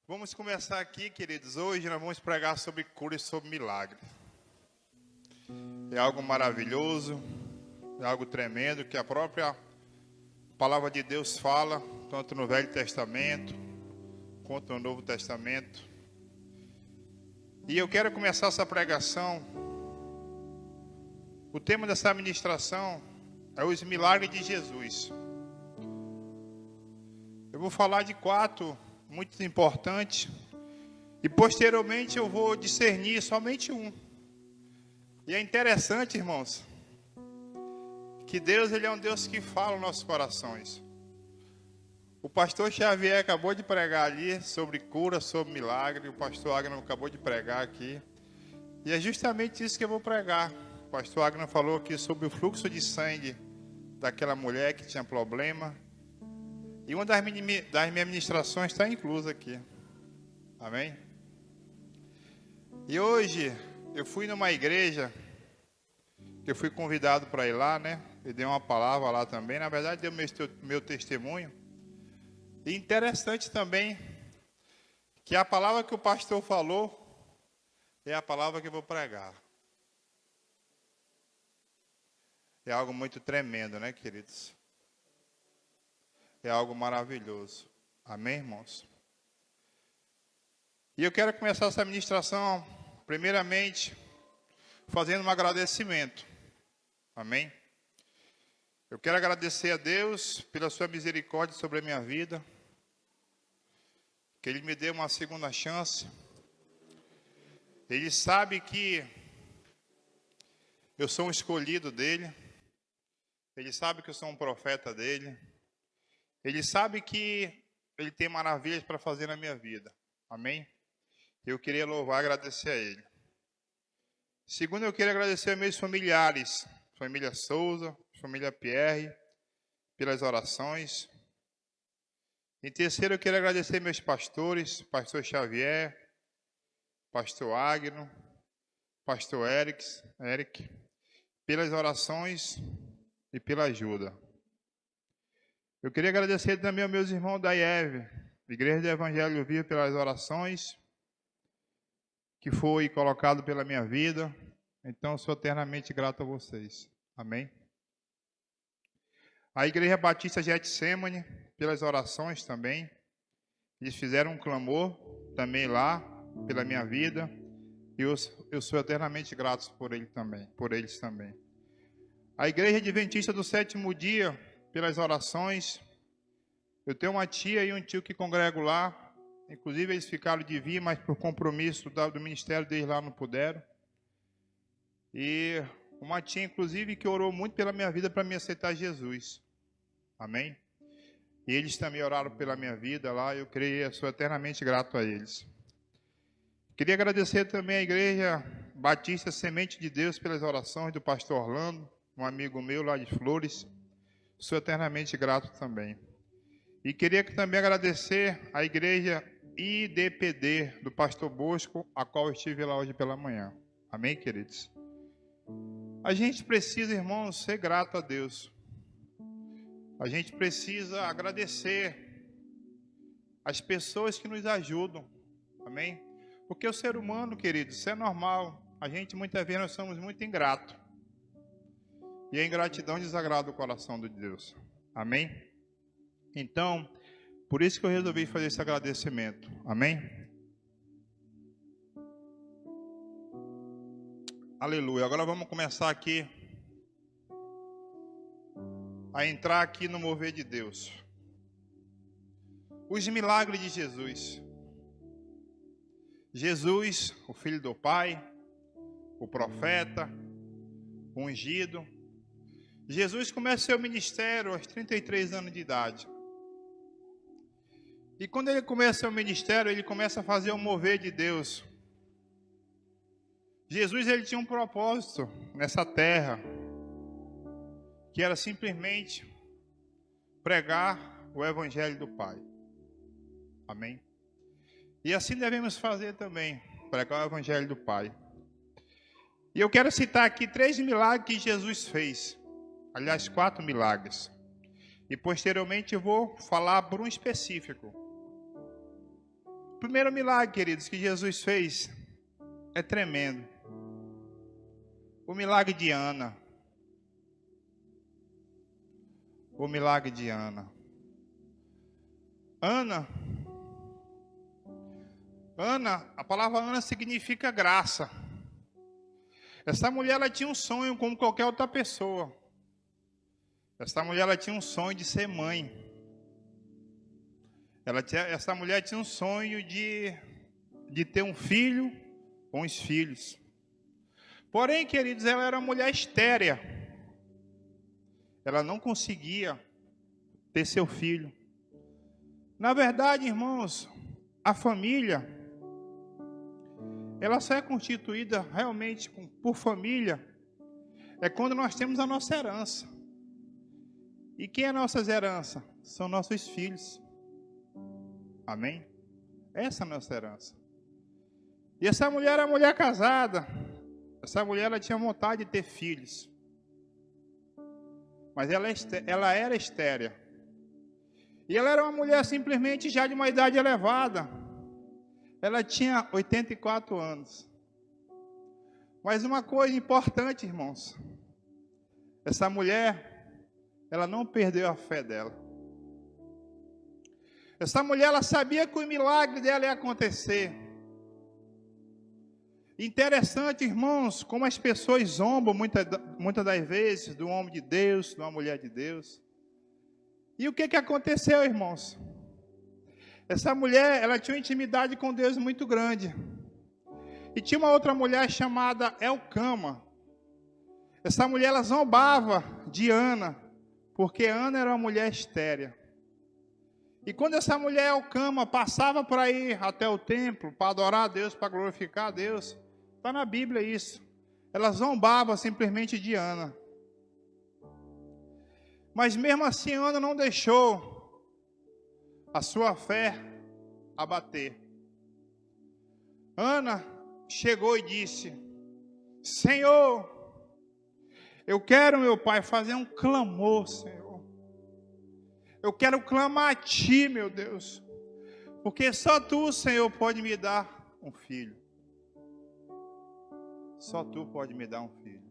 Vamos começar aqui, queridos. Hoje nós vamos pregar sobre cura e sobre milagre. É algo maravilhoso, é algo tremendo que a própria palavra de Deus fala, tanto no Velho Testamento quanto no Novo Testamento. E eu quero começar essa pregação. O tema dessa ministração é os milagres de Jesus. Eu vou falar de 4 muito importantes e posteriormente eu vou discernir somente um. E é interessante, irmãos, que Deus, ele é um Deus que fala nos nossos corações. O pastor Xavier acabou de pregar ali sobre cura, sobre milagre. O pastor Agno acabou de pregar aqui. E é justamente isso que eu vou pregar. O pastor Agno falou aqui sobre o fluxo de sangue daquela mulher que tinha problema. E uma das minhas ministrações está inclusa aqui. Amém? E hoje eu fui numa igreja, que eu fui convidado para ir lá, né? Eu dei uma palavra lá também. Na verdade, dei meu testemunho. E interessante também que a palavra que o pastor falou é a palavra que eu vou pregar. É algo muito tremendo, né, queridos? É algo maravilhoso. Amém, irmãos? E eu quero começar essa ministração, primeiramente, fazendo um agradecimento. Amém? Eu quero agradecer a Deus pela sua misericórdia sobre a minha vida. Que Ele me deu uma segunda chance. Ele sabe que eu sou um escolhido dEle. Ele sabe que eu sou um profeta dEle. Ele sabe que Ele tem maravilhas para fazer na minha vida. Amém? Eu queria louvar e agradecer a Ele. Segundo, eu quero agradecer a meus familiares. Família Souza, família Pierre, pelas orações. Em terceiro, eu quero agradecer meus pastores, pastor Xavier, pastor Agno, pastor Eric, pelas orações e pela ajuda. Eu queria agradecer também aos meus irmãos da IEV, Igreja do Evangelho Vivo, pelas orações que foi colocado pela minha vida. Então, sou eternamente grato a vocês. Amém? A Igreja Batista Getsemane, pelas orações também. Eles fizeram um clamor também lá, pela minha vida. E eu sou eternamente grato por eles também. A Igreja Adventista do Sétimo Dia, pelas orações. Eu tenho uma tia e um tio que congregam lá. Inclusive eles ficaram de vir, mas por compromisso do ministério deles lá não puderam. E uma tia, inclusive, que orou muito pela minha vida para me aceitar Jesus. Amém? E eles também oraram pela minha vida lá. Eu creio, sou eternamente grato a eles. Queria agradecer também à Igreja Batista Semente de Deus pelas orações do pastor Orlando, um amigo meu lá de Flores. Sou eternamente grato também. E queria também agradecer à Igreja IDPD do pastor Bosco, a qual eu estive lá hoje pela manhã. Amém, queridos? A gente precisa, irmãos, ser grato a Deus. A gente precisa agradecer as pessoas que nos ajudam. Amém? Porque o ser humano, queridos, isso é normal. A gente, muitas vezes, nós somos muito ingratos. E a ingratidão desagrada o coração de Deus. Amém? Então, por isso que eu resolvi fazer esse agradecimento. Amém? Aleluia. Agora vamos começar aqui a entrar aqui no mover de Deus. Os milagres de Jesus. Jesus, o Filho do Pai, o profeta, o ungido. Jesus começa seu ministério aos 33 anos de idade. E quando ele começa seu ministério, ele começa a fazer o mover de Deus. Jesus, ele tinha um propósito nessa terra, que era simplesmente pregar o Evangelho do Pai. Amém? E assim devemos fazer também, pregar o Evangelho do Pai. E eu quero citar aqui 3 milagres que Jesus fez. Aliás, 4 milagres. E posteriormente eu vou falar por um específico. primeiro milagre, queridos, que Jesus fez é tremendo. O milagre de Ana. O milagre de Ana. Ana, a palavra Ana significa graça. Essa mulher, ela tinha um sonho como qualquer outra pessoa. Essa mulher, ela tinha um sonho de ser mãe. Essa mulher tinha um sonho de ter um filho ou uns filhos. Porém, queridos, ela era uma mulher estérea. Ela não conseguia ter seu filho. Na verdade, irmãos, a família, ela só é constituída realmente por família quando nós temos a nossa herança. E quem é nossas heranças? São nossos filhos. Amém? Essa é a nossa herança. E essa mulher era mulher casada. Essa mulher, ela tinha vontade de ter filhos. Mas ela era estérea. E ela era uma mulher simplesmente já de uma idade elevada. Ela tinha 84 anos. Mas uma coisa importante, irmãos. Essa mulher, ela não perdeu a fé dela. Essa mulher, ela sabia que o milagre dela ia acontecer. Interessante, irmãos, como as pessoas zombam muitas das vezes do homem de Deus, de uma mulher de Deus. E o que aconteceu, irmãos? Essa mulher, ela tinha uma intimidade com Deus muito grande. E tinha uma outra mulher chamada Elcama. Essa mulher, ela zombava de Ana, porque Ana era uma mulher estérea. E quando essa mulher Elcama passava para ir até o templo, para adorar a Deus, para glorificar a Deus, está na Bíblia isso. Ela zombava simplesmente de Ana. Mas mesmo assim, Ana não deixou a sua fé abater. Ana chegou e disse: Senhor, eu quero, meu Pai, fazer um clamor, Senhor. Eu quero clamar a Ti, meu Deus, porque só Tu, Senhor, pode me dar um filho. Só Tu pode me dar um filho.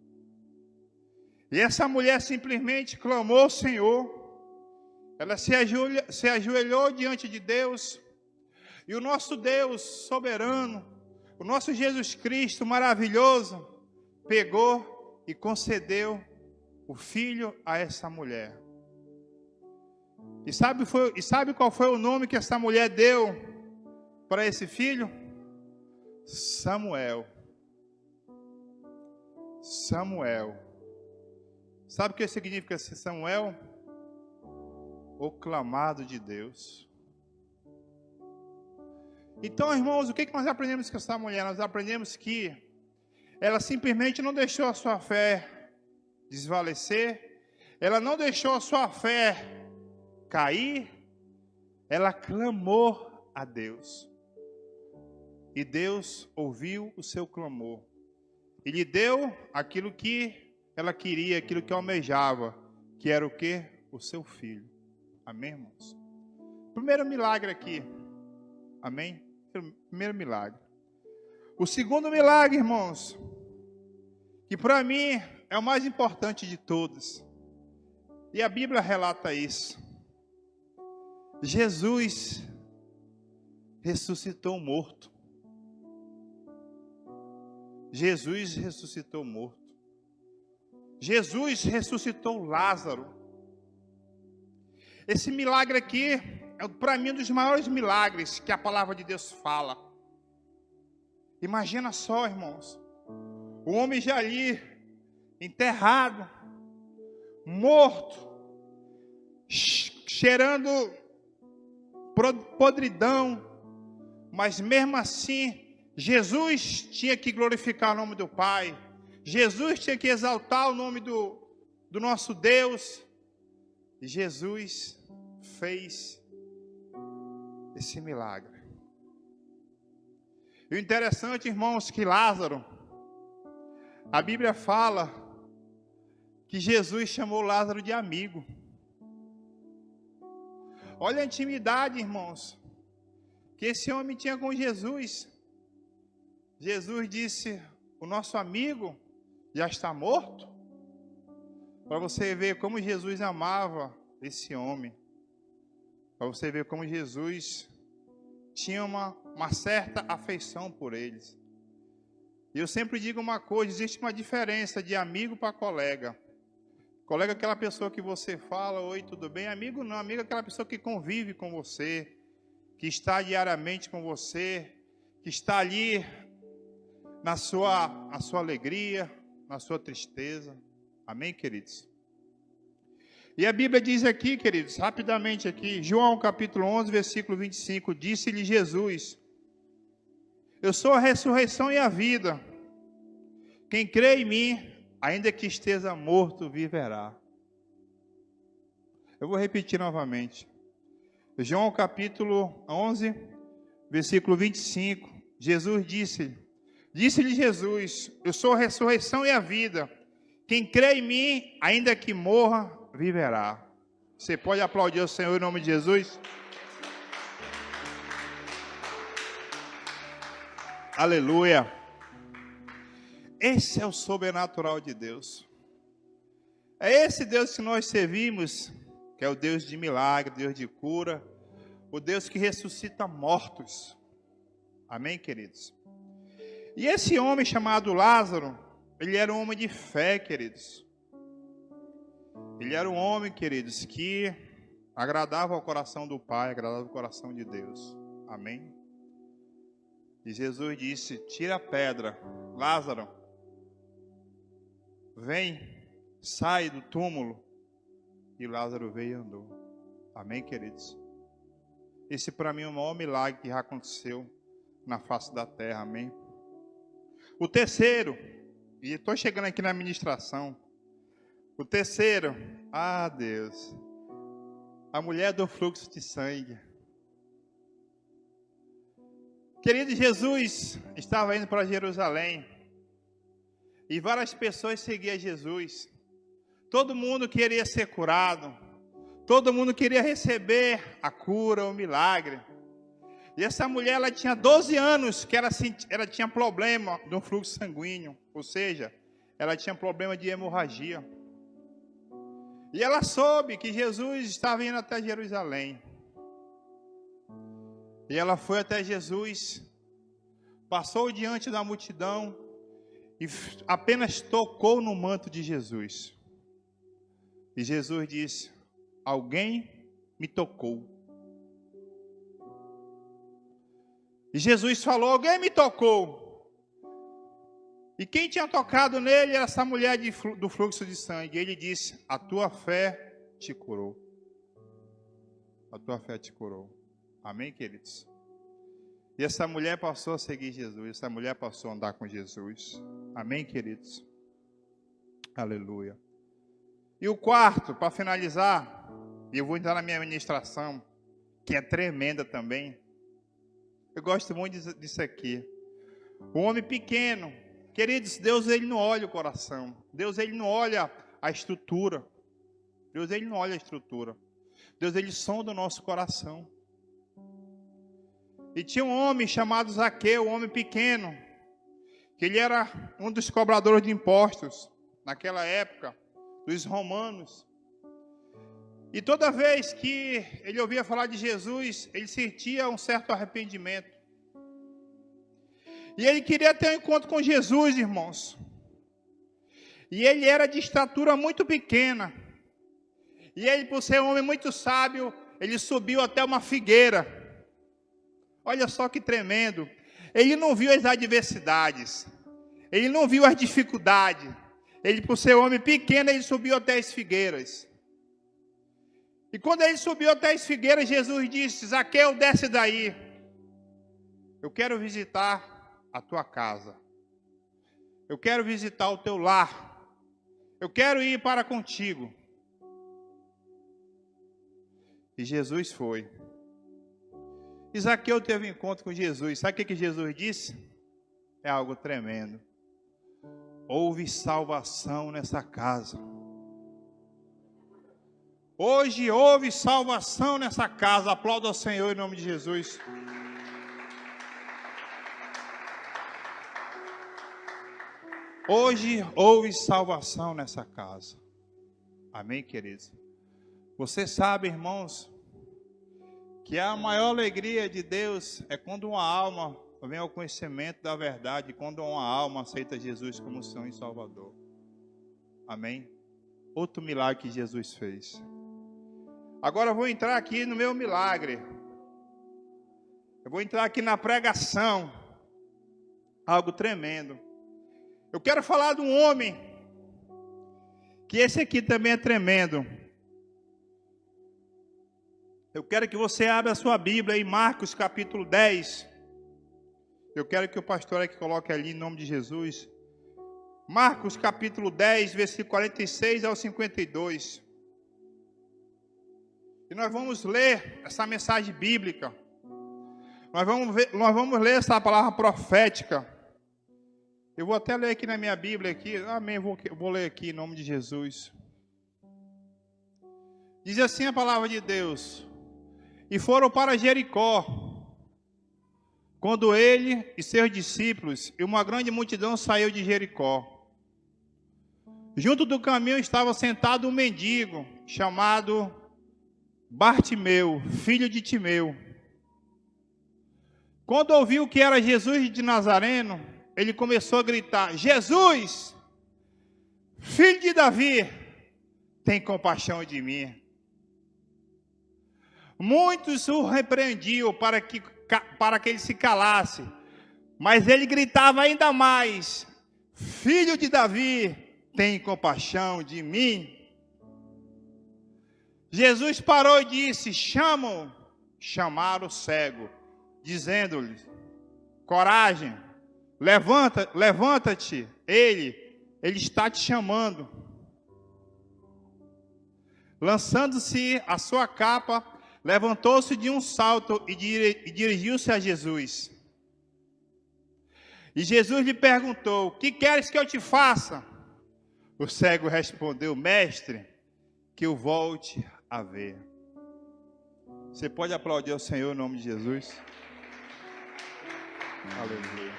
E essa mulher simplesmente clamou ao Senhor. Ela se ajoelhou diante de Deus. E o nosso Deus soberano, o nosso Jesus Cristo maravilhoso, pegou e concedeu o filho a essa mulher. E sabe qual foi o nome que essa mulher deu para esse filho? Samuel. Samuel. Sabe o que significa ser Samuel? O clamado de Deus. Então, irmãos, o que nós aprendemos com essa mulher? Nós aprendemos que ela simplesmente não deixou a sua fé desvalecer, ela não deixou a sua fé cair, ela clamou a Deus. E Deus ouviu o seu clamor. E lhe deu aquilo que ela queria, aquilo que almejava, que era o quê? O seu filho. Amém, irmãos? Primeiro milagre aqui. Amém? Primeiro milagre. O segundo milagre, irmãos, que para mim é o mais importante de todos. E a Bíblia relata isso. Jesus ressuscitou morto. Jesus ressuscitou morto. Jesus ressuscitou Lázaro. Esse milagre aqui é, para mim, um dos maiores milagres que a palavra de Deus fala. Imagina só, irmãos, o homem já ali, enterrado, morto, cheirando podridão, mas mesmo assim, Jesus tinha que glorificar o nome do Pai. Jesus tinha que exaltar o nome do nosso Deus. E Jesus fez esse milagre. E o interessante, irmãos, que Lázaro, a Bíblia fala que Jesus chamou Lázaro de amigo. Olha a intimidade, irmãos, que esse homem tinha com Jesus. Jesus disse: o nosso amigo já está morto. Para você ver como Jesus amava esse homem. Para você ver como Jesus tinha uma certa afeição por eles. E eu sempre digo uma coisa: existe uma diferença de amigo para colega. Colega é aquela pessoa que você fala, oi, tudo bem? Amigo não, amigo é aquela pessoa que convive com você, que está diariamente com você, que está ali na sua alegria, na sua tristeza. Amém, queridos? E a Bíblia diz aqui, queridos, rapidamente aqui, João capítulo 11, versículo 25, disse-lhe Jesus: eu sou a ressurreição e a vida. Quem crê em mim, ainda que esteja morto, viverá. Eu vou repetir novamente. João capítulo 11, versículo 25, Jesus disse-lhe Jesus: eu sou a ressurreição e a vida. Quem crê em mim, ainda que morra, viverá. Você pode aplaudir o Senhor em nome de Jesus? Aleluia. Esse é o sobrenatural de Deus. É esse Deus que nós servimos, que é o Deus de milagre, Deus de cura, o Deus que ressuscita mortos. Amém, queridos? E esse homem chamado Lázaro, ele era um homem de fé, queridos. Ele era um homem, queridos, que agradava ao coração do Pai, agradava ao coração de Deus. Amém? E Jesus disse: tira a pedra, Lázaro, vem, sai do túmulo. E Lázaro veio e andou. Amém, queridos? Esse para mim é o maior milagre que já aconteceu na face da terra. Amém? O terceiro, e estou chegando aqui na administração. O terceiro, Deus, a mulher do fluxo de sangue. Querido, Jesus estava indo para Jerusalém. E várias pessoas seguiam Jesus. Todo mundo queria ser curado. Todo mundo queria receber a cura, o milagre. E essa mulher, ela tinha 12 anos que ela tinha problema no fluxo sanguíneo. Ou seja, ela tinha problema de hemorragia. E ela soube que Jesus estava indo até Jerusalém. E ela foi até Jesus, passou diante da multidão e apenas tocou no manto de Jesus. E Jesus disse: alguém me tocou. E Jesus falou: alguém me tocou. E quem tinha tocado nele era essa mulher do fluxo de sangue. E ele disse: a tua fé te curou. A tua fé te curou. Amém, queridos? E essa mulher passou a seguir Jesus. Essa mulher passou a andar com Jesus. Amém, queridos? Aleluia. E o quarto, para finalizar, e eu vou entrar na minha ministração, que é tremenda também. Eu gosto muito disso aqui. O homem pequeno. Queridos, Deus, ele não olha o coração. Deus, ele não olha a estrutura. Deus, ele não olha a estrutura. Deus, ele sonda o nosso coração. E tinha um homem chamado Zaqueu, um homem pequeno, que ele era um dos cobradores de impostos, naquela época, dos romanos. E toda vez que ele ouvia falar de Jesus, ele sentia um certo arrependimento. E ele queria ter um encontro com Jesus, irmãos. E ele era de estatura muito pequena. E ele, por ser um homem muito sábio, ele subiu até uma figueira. Olha só que tremendo. Ele não viu as adversidades. Ele não viu as dificuldades. Ele, por ser um homem pequeno, ele subiu até as figueiras. E quando ele subiu até as figueiras, Jesus disse: Zaqueu, desce daí. Eu quero visitar a tua casa. Eu quero visitar o teu lar. Eu quero ir para contigo. E Jesus foi. E Zaqueu teve um encontro com Jesus. Sabe o que Jesus disse? É algo tremendo. Houve salvação nessa casa. Hoje houve salvação nessa casa. Aplauda ao Senhor em nome de Jesus. Hoje houve salvação nessa casa. Amém, queridos? Você sabe, irmãos, que a maior alegria de Deus é quando uma alma vem ao conhecimento da verdade, quando uma alma aceita Jesus como Senhor e Salvador. Amém? Outro milagre que Jesus fez. Agora eu vou entrar aqui no meu milagre. Eu vou entrar aqui na pregação. Algo tremendo. Eu quero falar de um homem, que esse aqui também é tremendo. Eu quero que você abra a sua Bíblia em Marcos capítulo 10. Eu quero que o pastor aqui coloque ali em nome de Jesus. Marcos capítulo 10, versículo 46 ao 52. E nós vamos ler essa mensagem bíblica. Nós vamos ler essa palavra profética. Eu vou até ler aqui na minha Bíblia aqui. Amém, vou ler aqui em nome de Jesus. Diz assim a palavra de Deus: e foram para Jericó, quando ele e seus discípulos e uma grande multidão saiu de Jericó. Junto do caminho estava sentado um mendigo, chamado Bartimeu, filho de Timeu. Quando ouviu que era Jesus de Nazareno, ele começou a gritar: Jesus, filho de Davi, tem compaixão de mim. Muitos o repreendiam para que ele se calasse, mas ele gritava ainda mais: filho de Davi, tem compaixão de mim. Jesus parou e disse: chamaram o cego, dizendo-lhe: coragem, levanta-te, ele está te chamando. Lançando-se a sua capa, levantou-se de um salto e dirigiu-se a Jesus. E Jesus lhe perguntou: que queres que eu te faça? O cego respondeu: mestre, que eu volte a ver. Você pode aplaudir ao Senhor em nome de Jesus? Aleluia.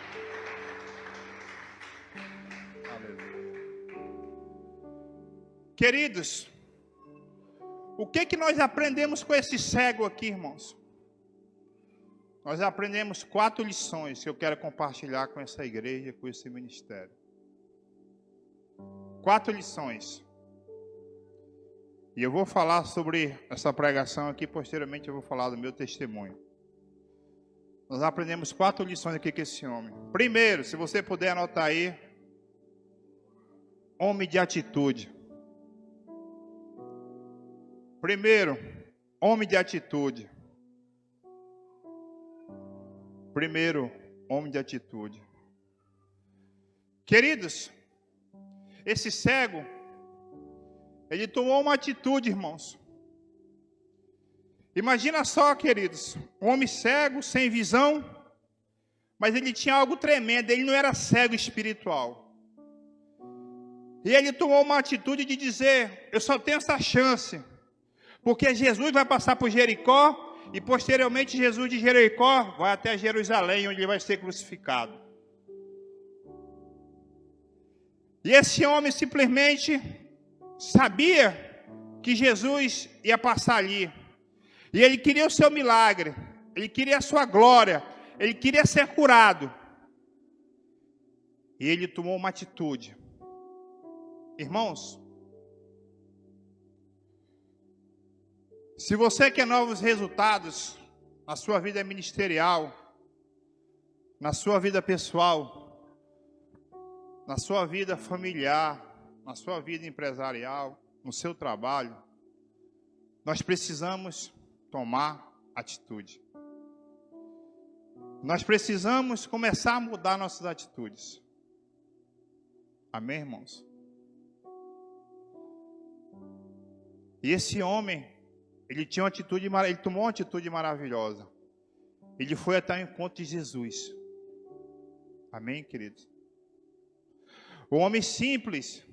Aleluia. Queridos, o que nós aprendemos com esse cego aqui, irmãos? Nós aprendemos 4 lições que eu quero compartilhar com essa igreja, com esse ministério. 4 lições. E eu vou falar sobre essa pregação aqui, posteriormente eu vou falar do meu testemunho. Nós aprendemos 4 lições aqui com esse homem. Primeiro, se você puder anotar aí, homem de atitude. Primeiro, homem de atitude. Primeiro, homem de atitude. Queridos, esse cego, ele tomou uma atitude, irmãos. Imagina só, queridos, um homem cego, sem visão, mas ele tinha algo tremendo, ele não era cego espiritual. E ele tomou uma atitude de dizer: eu só tenho essa chance, porque Jesus vai passar por Jericó, e posteriormente Jesus de Jericó vai até Jerusalém, onde ele vai ser crucificado. E esse homem simplesmente sabia que Jesus ia passar ali. E ele queria o seu milagre, ele queria a sua glória, ele queria ser curado. E ele tomou uma atitude. Irmãos, se você quer novos resultados na sua vida ministerial, na sua vida pessoal, na sua vida familiar, na sua vida empresarial, no seu trabalho, nós precisamos tomar atitude. Nós precisamos começar a mudar nossas atitudes. Amém, irmãos? E esse homem, ele tomou uma atitude maravilhosa. Ele foi até o encontro de Jesus. Amém, queridos? O homem simples,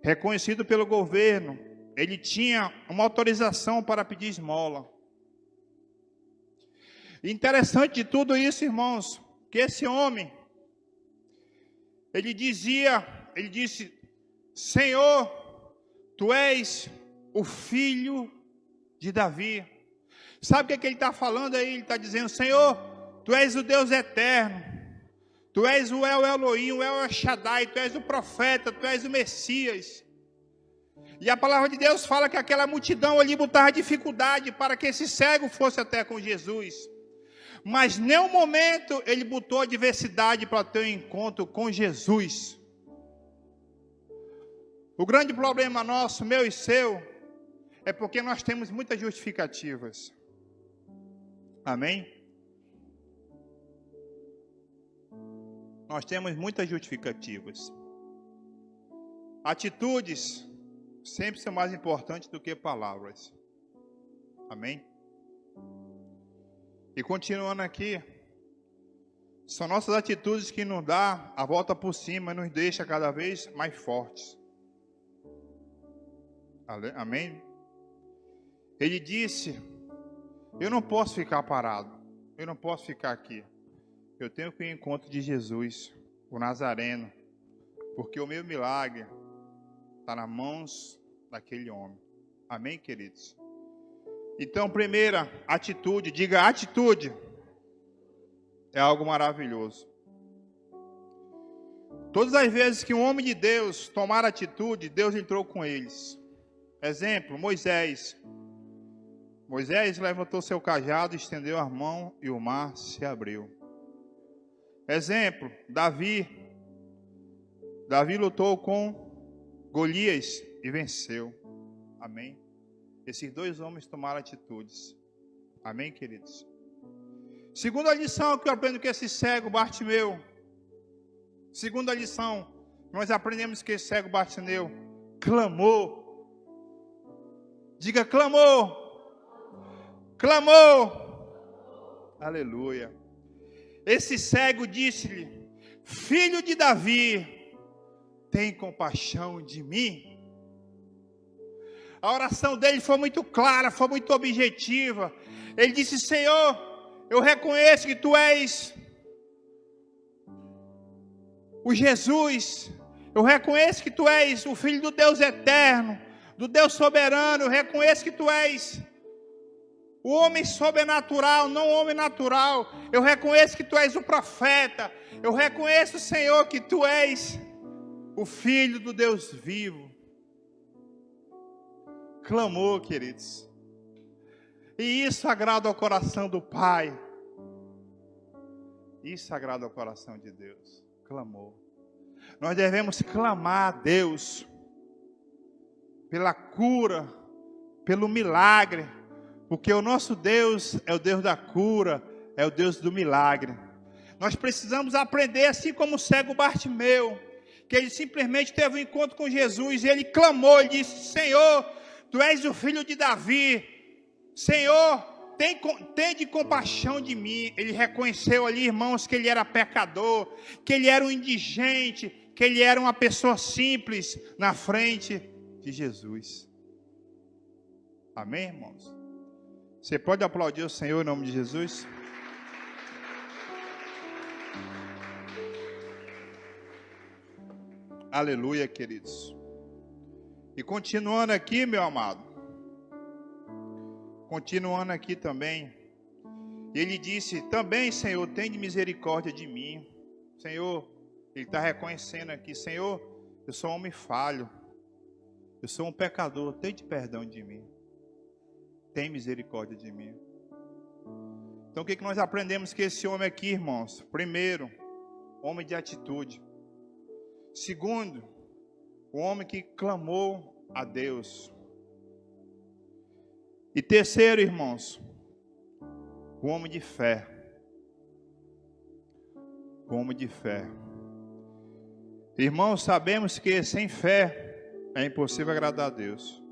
reconhecido pelo governo, ele tinha uma autorização para pedir esmola. Interessante de tudo isso, irmãos, que esse homem, Ele disse, Senhor, tu és o filho de Davi. Sabe o que ele está falando aí? Ele está dizendo, Senhor, tu és o Deus eterno. Tu és o El Elohim, o El Shaddai, tu és o profeta, tu és o Messias. E a palavra de Deus fala que aquela multidão ali botava dificuldade para que esse cego fosse até com Jesus. Mas em nenhum momento ele botou adversidade para ter um encontro com Jesus. O grande problema nosso, meu e seu, é porque nós temos muitas justificativas. Amém? Nós temos muitas justificativas. Atitudes sempre são mais importantes do que palavras. Amém? E continuando aqui, são nossas atitudes que nos dão a volta por cima e nos deixa cada vez mais fortes. Amém? Ele disse, eu não posso ficar parado, eu não posso ficar aqui. Eu tenho que ir ao encontro de Jesus, o Nazareno, porque o meu milagre está nas mãos daquele homem. Amém, queridos? Então, primeira atitude, diga atitude, é algo maravilhoso. Todas as vezes que um homem de Deus tomar atitude, Deus entrou com eles. Exemplo, Moisés. Moisés levantou seu cajado, estendeu as mãos e o mar se abriu. Exemplo, Davi. Davi lutou com Golias e venceu. Amém? Esses dois homens tomaram atitudes. Amém, queridos? Segunda lição que eu aprendo com esse cego Bartimeu. Segunda lição, nós aprendemos que esse cego Bartimeu clamou. Diga, clamou. Clamou. Aleluia. Esse cego disse-lhe, filho de Davi, tem compaixão de mim. A oração dele foi muito clara, foi muito objetiva. Ele disse, Senhor, eu reconheço que tu és o Jesus. Eu reconheço que tu és o Filho do Deus eterno, do Deus soberano. Eu reconheço que tu és o homem sobrenatural, não o homem natural. Eu reconheço que tu és o profeta. Eu reconheço, Senhor, que tu és o Filho do Deus vivo. Clamou, queridos. E isso agrada ao coração do Pai. Isso agrada ao coração de Deus. Clamou. Nós devemos clamar a Deus pela cura, pelo milagre, porque o nosso Deus é o Deus da cura, é o Deus do milagre. Nós precisamos aprender, assim como o cego Bartimeu, que ele simplesmente teve um encontro com Jesus, e ele clamou, ele disse, Senhor, tu és o filho de Davi, Senhor, tem de compaixão de mim. Ele reconheceu ali, irmãos, que ele era pecador, que ele era um indigente, que ele era uma pessoa simples na frente de Jesus. Amém, irmãos? Você pode aplaudir o Senhor em nome de Jesus? Aleluia, queridos. E continuando aqui, meu amado. Continuando aqui também. Ele disse, também, Senhor, tem misericórdia de mim. Senhor, ele está reconhecendo aqui, Senhor, eu sou um homem falho. Eu sou um pecador, tem perdão de mim. Tem misericórdia de mim. Então o que nós aprendemos com esse homem aqui, irmãos? Primeiro, homem de atitude. Segundo, o homem que clamou a Deus. E terceiro, irmãos, o homem de fé. O homem de fé. Irmãos, sabemos que sem fé é impossível agradar a Deus.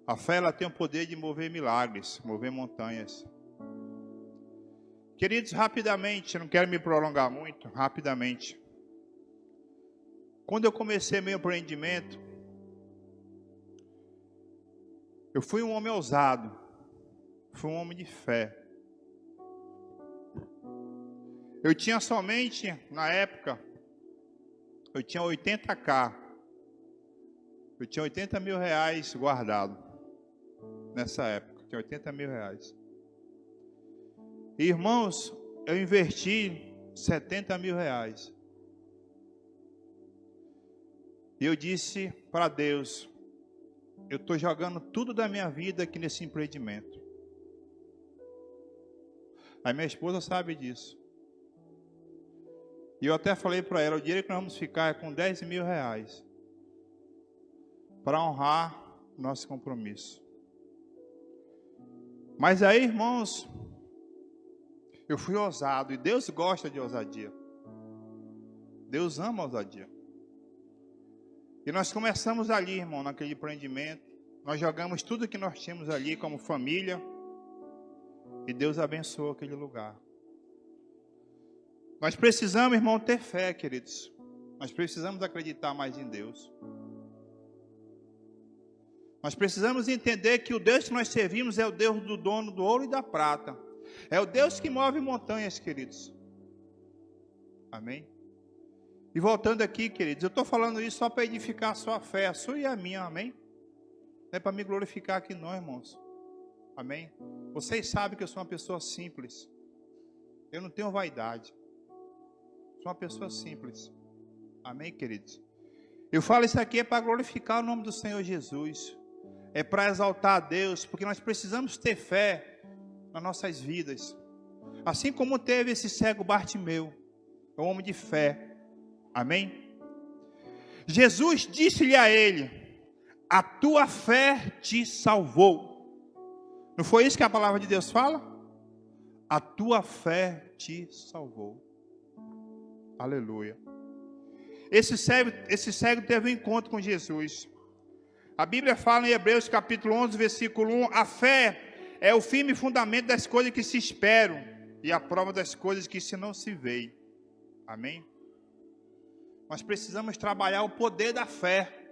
A fé, ela tem o poder de mover milagres, mover montanhas. Queridos, rapidamente, eu não quero me prolongar muito, rapidamente. Quando eu comecei meu empreendimento, eu fui um homem ousado, fui um homem de fé. Eu tinha somente, na época, eu tinha 80K. Eu tinha 80 mil reais guardado. Nessa época, tinha 80 mil reais. E, irmãos, eu investi 70 mil reais. E eu disse para Deus, eu estou jogando tudo da minha vida aqui nesse empreendimento. A minha esposa sabe disso. E eu até falei para ela, o dinheiro que nós vamos ficar é com 10 mil reais. Para honrar nosso compromisso. Mas aí, irmãos, eu fui ousado. E Deus gosta de ousadia. Deus ama a ousadia. E nós começamos ali, irmão, naquele empreendimento. Nós jogamos tudo que nós tínhamos ali como família. E Deus abençoou aquele lugar. Nós precisamos, irmão, ter fé, queridos. Nós precisamos acreditar mais em Deus. Nós precisamos entender que o Deus que nós servimos é o Deus do dono do ouro e da prata. É o Deus que move montanhas, queridos. Amém? E voltando aqui, queridos, eu estou falando isso só para edificar a sua fé, a sua e a minha, amém? Não é para me glorificar aqui não, irmãos. Amém? Vocês sabem que eu sou uma pessoa simples. Eu não tenho vaidade. Sou uma pessoa simples. Amém, queridos? Eu falo isso aqui é para glorificar o nome do Senhor Jesus. É para exaltar a Deus, porque nós precisamos ter fé nas nossas vidas. Assim como teve esse cego Bartimeu, é um homem de fé. Amém? Jesus disse-lhe a ele, a tua fé te salvou. Não foi isso que a palavra de Deus fala? A tua fé te salvou. Aleluia. Esse cego teve um encontro com Jesus. A Bíblia fala em Hebreus capítulo 11, versículo 1, a fé é o firme fundamento das coisas que se esperam e a prova das coisas que se não se veem. Amém? Nós precisamos trabalhar o poder da fé.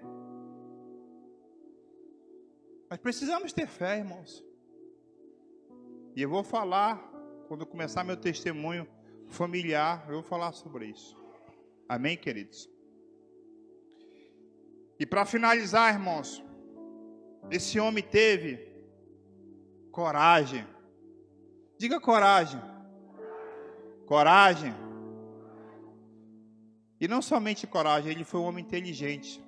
Nós precisamos ter fé, irmãos. E eu vou falar, quando começar meu testemunho familiar, eu vou falar sobre isso. Amém, queridos? E para finalizar, irmãos, esse homem teve coragem. Diga coragem. Coragem. E não somente coragem, ele foi um homem inteligente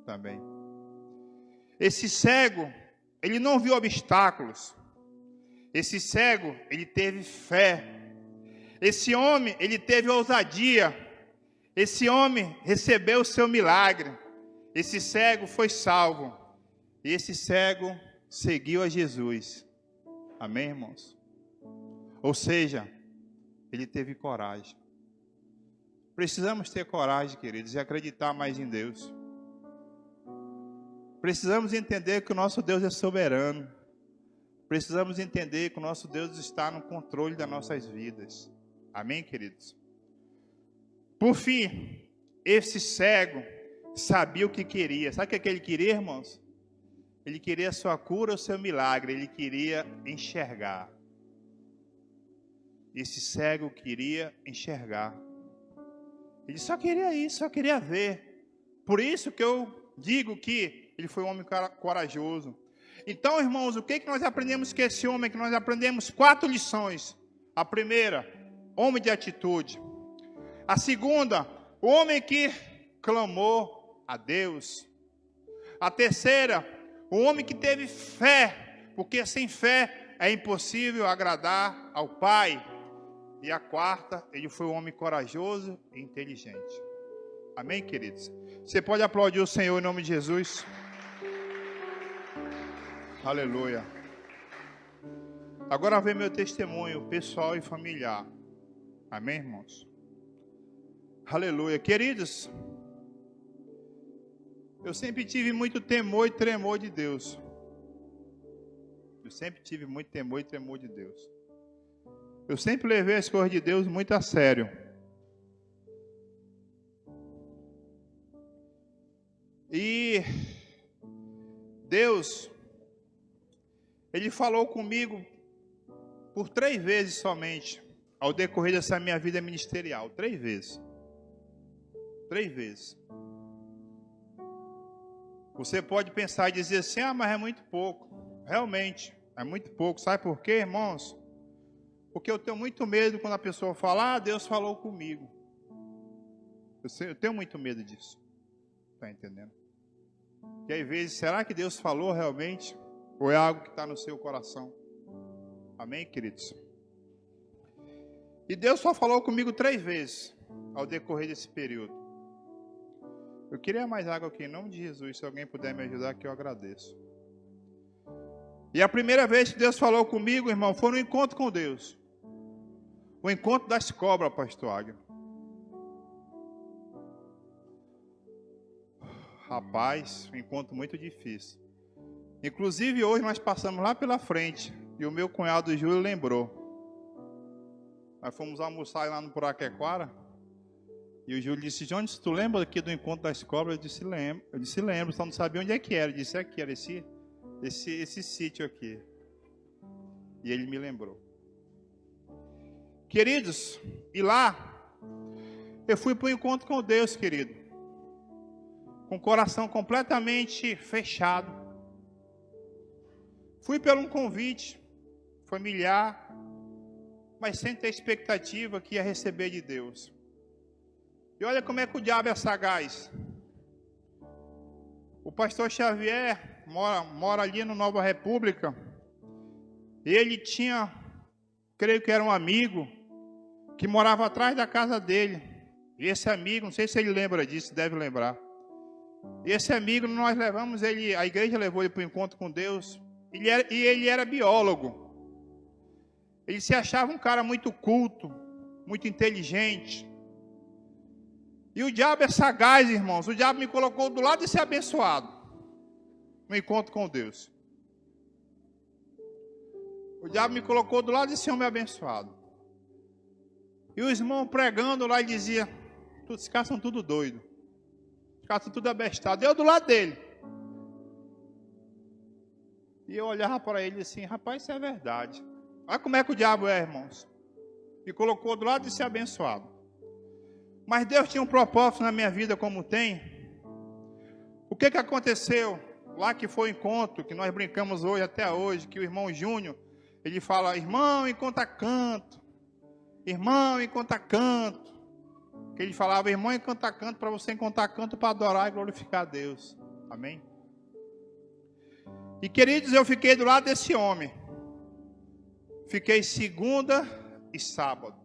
também. Esse cego, ele não viu obstáculos. Esse cego, ele teve fé. Esse homem, ele teve ousadia. Esse homem recebeu o seu milagre. Esse cego foi salvo. E esse cego seguiu a Jesus. Amém, irmãos? Ou seja, ele teve coragem. Precisamos ter coragem, queridos, e acreditar mais em Deus. Precisamos entender que o nosso Deus é soberano. Precisamos entender que o nosso Deus está no controle das nossas vidas. Amém, queridos? Por fim, esse cego sabia o que queria. Sabe o que ele queria, irmãos? Ele queria a sua cura, o seu milagre. Ele queria enxergar. Esse cego queria enxergar. Ele só queria isso, só queria ver. Por isso que eu digo que ele foi um homem corajoso. Então, irmãos, o que nós aprendemos com esse homem? Que nós aprendemos 4 lições. A primeira, homem de atitude. A segunda, o homem que clamou a Deus. A terceira, o homem que teve fé, porque sem fé é impossível agradar ao Pai. E a quarta, ele foi um homem corajoso e inteligente. Amém, queridos? Você pode aplaudir o Senhor em nome de Jesus? Aleluia. Agora vem meu testemunho pessoal e familiar. Amém, irmãos? Aleluia. Queridos, eu sempre tive muito temor e tremor de Deus. Eu sempre tive muito temor e tremor de Deus. Eu sempre levei as coisas de Deus muito a sério. E Deus, Ele falou comigo por 3 vezes somente, ao decorrer dessa minha vida ministerial. 3 vezes. 3 vezes. Você pode pensar e dizer assim, mas é muito pouco. Realmente, é muito pouco. Sabe por quê, irmãos? Porque eu tenho muito medo quando a pessoa fala, Deus falou comigo. Eu tenho muito medo disso. Está entendendo? E às vezes, será que Deus falou realmente? Ou é algo que está no seu coração? Amém, queridos? E Deus só falou comigo 3 vezes ao decorrer desse período. Eu queria mais água aqui, em nome de Jesus. Se alguém puder me ajudar aqui, eu agradeço. E a primeira vez que Deus falou comigo, irmão, foi no encontro com Deus. O encontro das cobras, pastor Águia. Rapaz, um encontro muito difícil. Inclusive hoje nós passamos lá pela frente e o meu cunhado Júlio lembrou. Nós fomos almoçar lá no Puraquequara e o Júlio disse, Jones, tu lembra aqui do encontro das cobras? Eu disse, lembro, só não sabia onde é que era. Eu disse, aqui, era esse sítio aqui. E ele me lembrou. Queridos, e lá eu fui para o encontro com Deus, querido, com o coração completamente fechado. Fui pelo um convite familiar, mas sem ter expectativa que ia receber de Deus. E olha como é que o diabo é sagaz. O pastor Xavier mora ali no Nova República. Ele tinha, creio que era um amigo, que morava atrás da casa dele. E esse amigo, não sei se ele lembra disso, deve lembrar. E esse amigo, nós levamos ele, a igreja levou ele para o encontro com Deus. Ele era biólogo. Ele se achava um cara muito culto, muito inteligente. E o diabo é sagaz, irmãos. O diabo me colocou do lado desse abençoado, no encontro com Deus. O diabo me colocou do lado desse homem abençoado. E os irmãos pregando lá, ele dizia, esses caras são tudo doidos. Os caras são tudo abestados. Eu do lado dele. E eu olhava para ele assim, rapaz, isso é verdade. Olha como é que o diabo é, irmãos. Me colocou do lado de ser abençoado. Mas Deus tinha um propósito na minha vida como tem. O que aconteceu? Lá que foi o encontro, que nós brincamos hoje, até hoje, que o irmão Júnior, ele fala, irmão, encontra canto. Irmão, encontra canto. Que ele falava, irmão, encontra canto, para você encontrar canto para adorar e glorificar a Deus. Amém? E queridos, eu fiquei do lado desse homem. Fiquei segunda e sábado.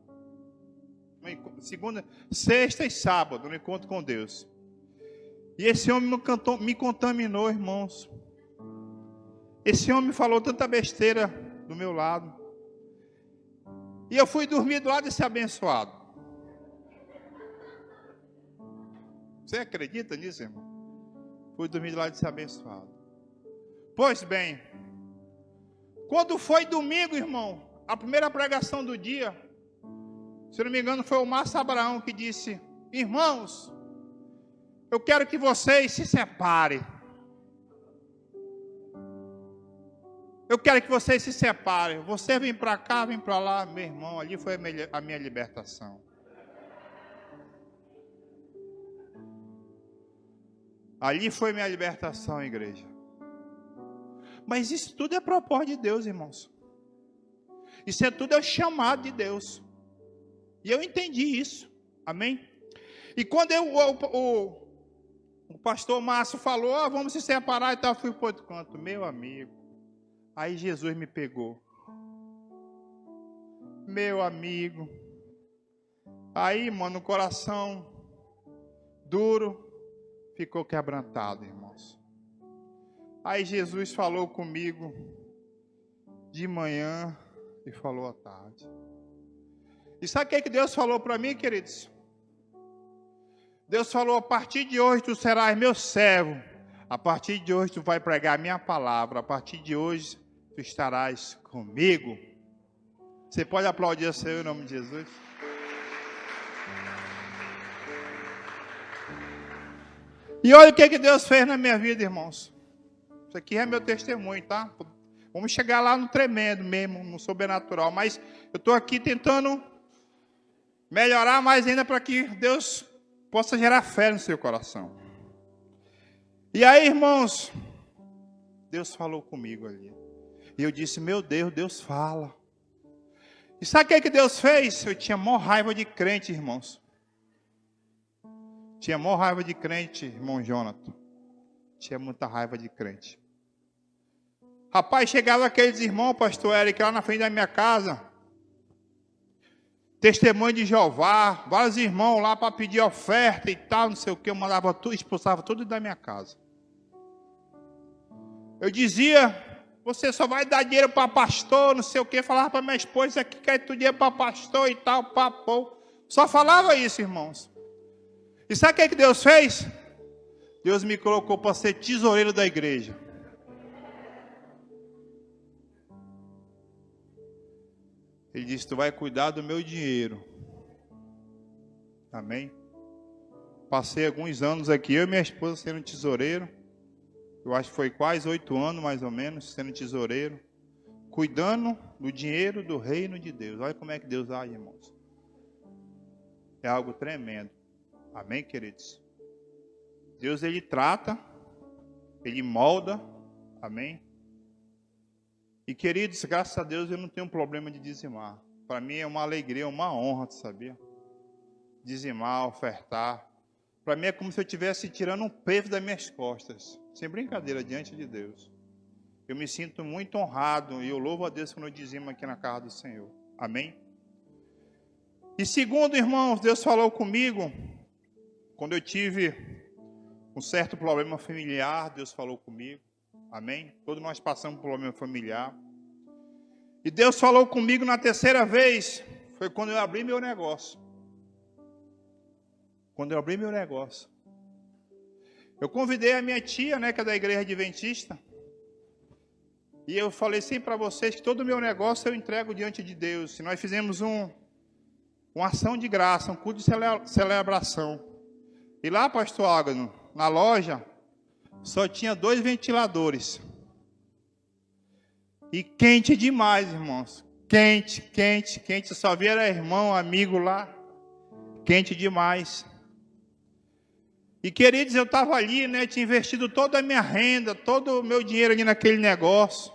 Segunda, sexta e sábado no encontro com Deus. E esse homem me contaminou, irmãos. Esse homem falou tanta besteira do meu lado. E eu fui dormir do lado desse abençoado. Você acredita nisso, irmão? Fui dormir do lado desse abençoado. Pois bem, quando foi domingo, irmão, a primeira pregação do dia, se não me engano foi o Márcio Abraão que disse, irmãos, eu quero que vocês se separem. Eu quero que vocês se separem. Você vem para cá, vem para lá, meu irmão, ali foi a minha libertação. Ali foi minha libertação, igreja. Mas isso tudo é propósito de Deus, irmãos. Isso tudo é o chamado de Deus. E eu entendi isso. Amém? E quando o pastor Márcio falou, vamos se separar e tal, eu fui para outro canto. Meu amigo. Aí Jesus me pegou. Meu amigo. Aí, mano, o coração duro ficou quebrantado, irmãos. Aí Jesus falou comigo de manhã e falou à tarde. E sabe o que Deus falou para mim, queridos? Deus falou, a partir de hoje tu serás meu servo. A partir de hoje tu vai pregar a minha palavra. A partir de hoje tu estarás comigo. Você pode aplaudir o Senhor em nome de Jesus? E olha o que Deus fez na minha vida, irmãos. Isso aqui é meu testemunho, tá? Vamos chegar lá no tremendo mesmo, no sobrenatural. Mas eu estou aqui tentando melhorar mais ainda para que Deus possa gerar fé no seu coração. E aí, irmãos, Deus falou comigo ali. E eu disse, meu Deus, Deus fala. E sabe o que Deus fez? Eu tinha maior raiva de crente, irmãos. Tinha maior raiva de crente, irmão Jonathan. Tinha muita raiva de crente. Rapaz, chegava aqueles irmãos, pastor Eric, lá na frente da minha casa. Testemunho de Jeová, vários irmãos lá para pedir oferta e tal, não sei o que. Eu mandava tudo, expulsava tudo da minha casa. Eu dizia, você só vai dar dinheiro para pastor, não sei o que. Falava para minha esposa, aqui quer tu dinheiro para pastor e tal, papo. Só falava isso, irmãos. E sabe o que Deus fez? Deus me colocou para ser tesoureiro da igreja. Ele disse, tu vai cuidar do meu dinheiro. Amém? Passei alguns anos aqui, eu e minha esposa sendo tesoureiro. Eu acho que foi quase 8 anos, mais ou menos, sendo tesoureiro. Cuidando do dinheiro do reino de Deus. Olha como é que Deus age, irmãos. É algo tremendo. Amém, queridos? Deus, Ele trata, Ele molda. Amém? E, queridos, graças a Deus eu não tenho problema de dizimar. Para mim é uma alegria, uma honra, sabia? Dizimar, ofertar. Para mim é como se eu estivesse tirando um peso das minhas costas. Sem brincadeira, diante de Deus. Eu me sinto muito honrado e eu louvo a Deus quando eu dizimo aqui na casa do Senhor. Amém? E segundo, irmãos, Deus falou comigo, quando eu tive um certo problema familiar, Deus falou comigo. Amém? Todos nós passamos por um problema familiar. E Deus falou comigo na terceira vez, foi quando eu abri meu negócio. Quando eu abri meu negócio. Eu convidei a minha tia, né, que é da igreja adventista. E eu falei assim para vocês que todo o meu negócio eu entrego diante de Deus. E nós fizemos uma ação de graça, um culto de celebração. E lá, pastor Ágano, na loja, só tinha 2 ventiladores. E quente demais, irmãos. Quente, quente, quente. Eu só via era irmão, amigo lá. Quente demais. E, queridos, eu estava ali, né? Tinha investido toda a minha renda, todo o meu dinheiro ali naquele negócio.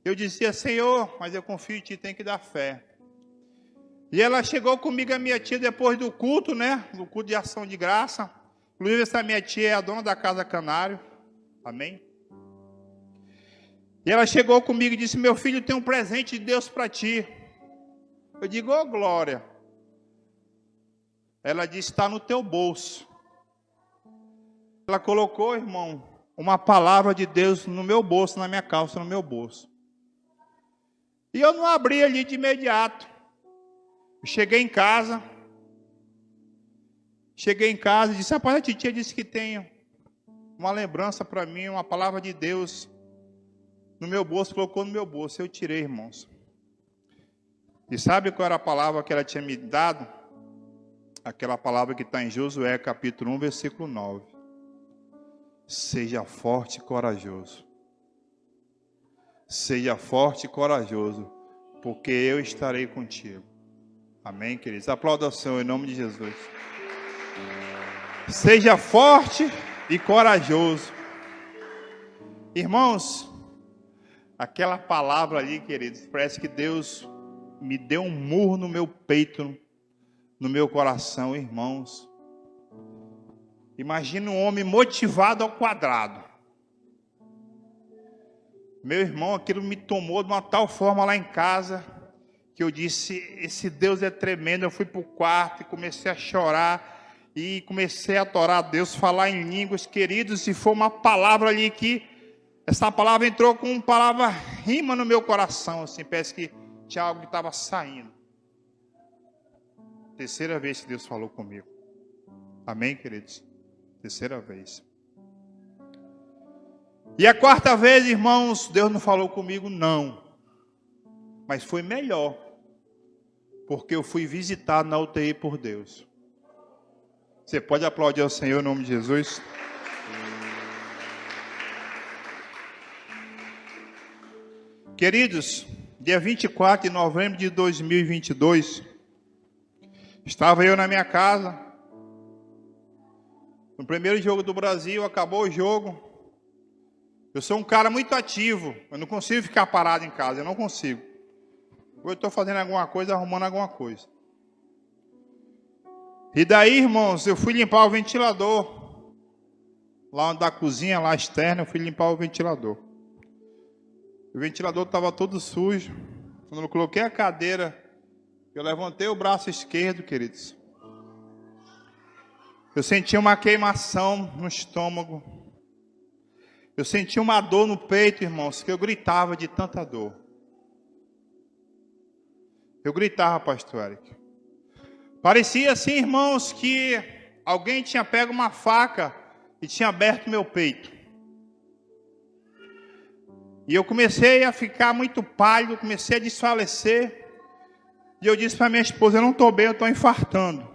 Eu dizia, Senhor, mas eu confio em Ti, tem que dar fé. E ela chegou comigo, a minha tia, depois do culto, né? Do culto de ação de graça. Inclusive, essa minha tia é a dona da Casa Canário. Amém? E ela chegou comigo e disse, meu filho, tem um presente de Deus para ti. Eu digo, ô glória. Ela disse, está no teu bolso. Ela colocou, irmão, uma palavra de Deus no meu bolso, na minha calça, no meu bolso. E eu não abri ali de imediato. Eu cheguei em casa e disse, rapaz, a titia disse que tem uma lembrança para mim, uma palavra de Deus no meu bolso, colocou no meu bolso. Eu tirei, irmãos. E sabe qual era a palavra que ela tinha me dado? Aquela palavra que está em Josué, capítulo 1, versículo 9. Seja forte e corajoso. Seja forte e corajoso, porque eu estarei contigo. Amém, queridos? Aplauda o Senhor em nome de Jesus. Seja forte e corajoso. Irmãos, aquela palavra ali, queridos, parece que Deus me deu um murro no meu peito, no meu coração, irmãos. Imagina um homem motivado ao quadrado. Meu irmão, aquilo me tomou de uma tal forma lá em casa, que eu disse, esse Deus é tremendo. Eu fui para o quarto e comecei a chorar, e comecei a adorar a Deus, falar em línguas, queridos, e foi uma palavra ali que, essa palavra entrou com uma palavra rima no meu coração, assim, parece que tinha algo que estava saindo. Terceira vez que Deus falou comigo. Amém, queridos? Terceira vez. E a quarta vez, irmãos, Deus não falou comigo, não. Mas foi melhor. Porque eu fui visitado na UTI por Deus. Você pode aplaudir ao Senhor em nome de Jesus? Queridos, dia 24 de novembro de 2022, estava eu na minha casa, No primeiro jogo do Brasil, acabou o jogo. Eu sou um cara muito ativo. Eu não consigo ficar parado em casa, eu não consigo. Ou eu estou fazendo alguma coisa, arrumando alguma coisa. E daí, irmãos, eu fui limpar o ventilador. Lá da cozinha, lá externa, eu fui limpar o ventilador. O ventilador estava todo sujo. Quando eu coloquei a cadeira, eu levantei o braço esquerdo, queridos. Eu senti uma queimação no estômago. Eu senti uma dor no peito, irmãos, que eu gritava de tanta dor. Eu gritava, pastor Eric. Parecia assim, irmãos, que alguém tinha pego uma faca e tinha aberto meu peito. E eu comecei a ficar muito pálido, comecei a desfalecer. E eu disse para minha esposa, eu não estou bem, eu estou infartando.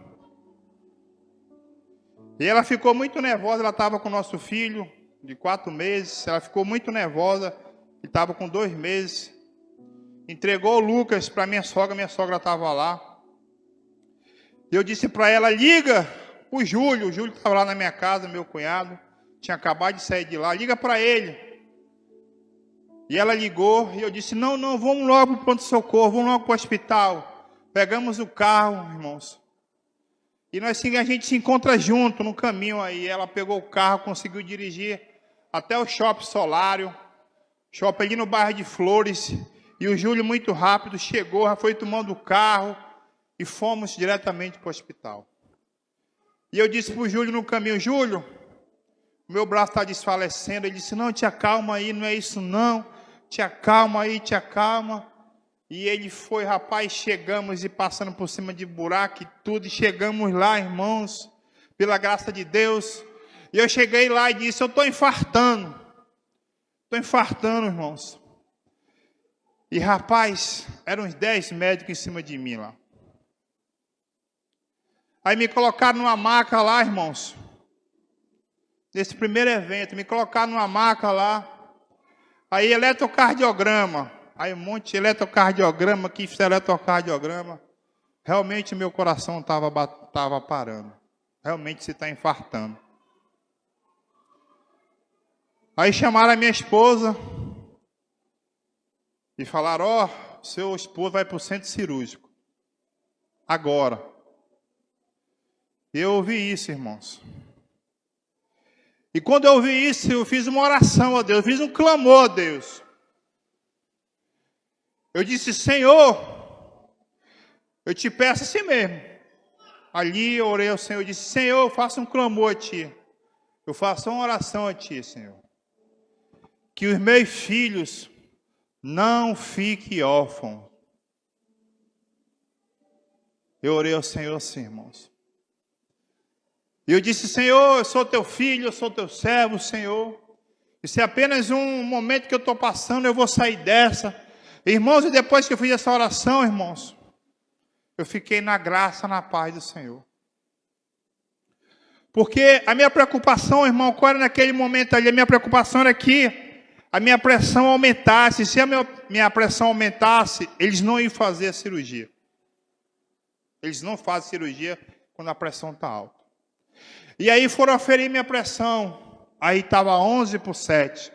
E ela ficou muito nervosa, ela estava com o nosso filho de 4 meses. Ela ficou muito nervosa, ele estava com 2 meses. Entregou o Lucas para minha sogra estava lá. E eu disse para ela, liga o Júlio estava lá na minha casa, meu cunhado, tinha acabado de sair de lá, liga para ele. E ela ligou, e eu disse, não, vamos logo para o pronto-socorro, vamos logo para o hospital. Pegamos o carro, irmãos, e a gente se encontra junto no caminho aí. Ela pegou o carro, conseguiu dirigir até o Shopping Solário, shopping ali no bairro de Flores, e o Júlio muito rápido chegou, já foi tomando o carro, e fomos diretamente para o hospital. E eu disse para o Júlio no caminho, Júlio, meu braço está desfalecendo. Ele disse, não, te acalma aí, não é isso não, te acalma aí, te acalma. E ele foi, rapaz, chegamos e passando por cima de buraco e tudo, e chegamos lá, irmãos, pela graça de Deus. E eu cheguei lá e disse, eu estou infartando, irmãos. E rapaz, eram uns 10 médicos em cima de mim lá. Aí me colocaram numa maca lá, irmãos. Nesse primeiro evento, me colocaram numa maca lá. Aí eletrocardiograma. Aí um monte de eletrocardiograma, que fiz eletrocardiograma. Realmente meu coração estava parando. Realmente se está infartando. Aí chamaram a minha esposa. E falaram, ó, seu esposo vai para o centro cirúrgico. Agora. Eu ouvi isso, irmãos. E quando eu ouvi isso, eu fiz uma oração a Deus, eu fiz um clamor a Deus. Eu disse, Senhor, eu te peço assim mesmo. Ali eu orei ao Senhor, eu disse, Senhor, eu faço um clamor a Ti. Eu faço uma oração a Ti, Senhor. Que os meus filhos não fiquem órfãos. Eu orei ao Senhor assim, irmãos. E eu disse, Senhor, eu sou teu filho, eu sou teu servo, Senhor. Isso é apenas um momento que eu estou passando, eu vou sair dessa. Irmãos, e depois que eu fiz essa oração, irmãos, eu fiquei na graça, na paz do Senhor. Porque a minha preocupação, irmão, qual era naquele momento ali? A minha preocupação era que a minha pressão aumentasse. Se a minha pressão aumentasse, eles não iam fazer a cirurgia. Eles não fazem cirurgia quando a pressão está alta. E aí foram aferir minha pressão. Aí estava 11/7.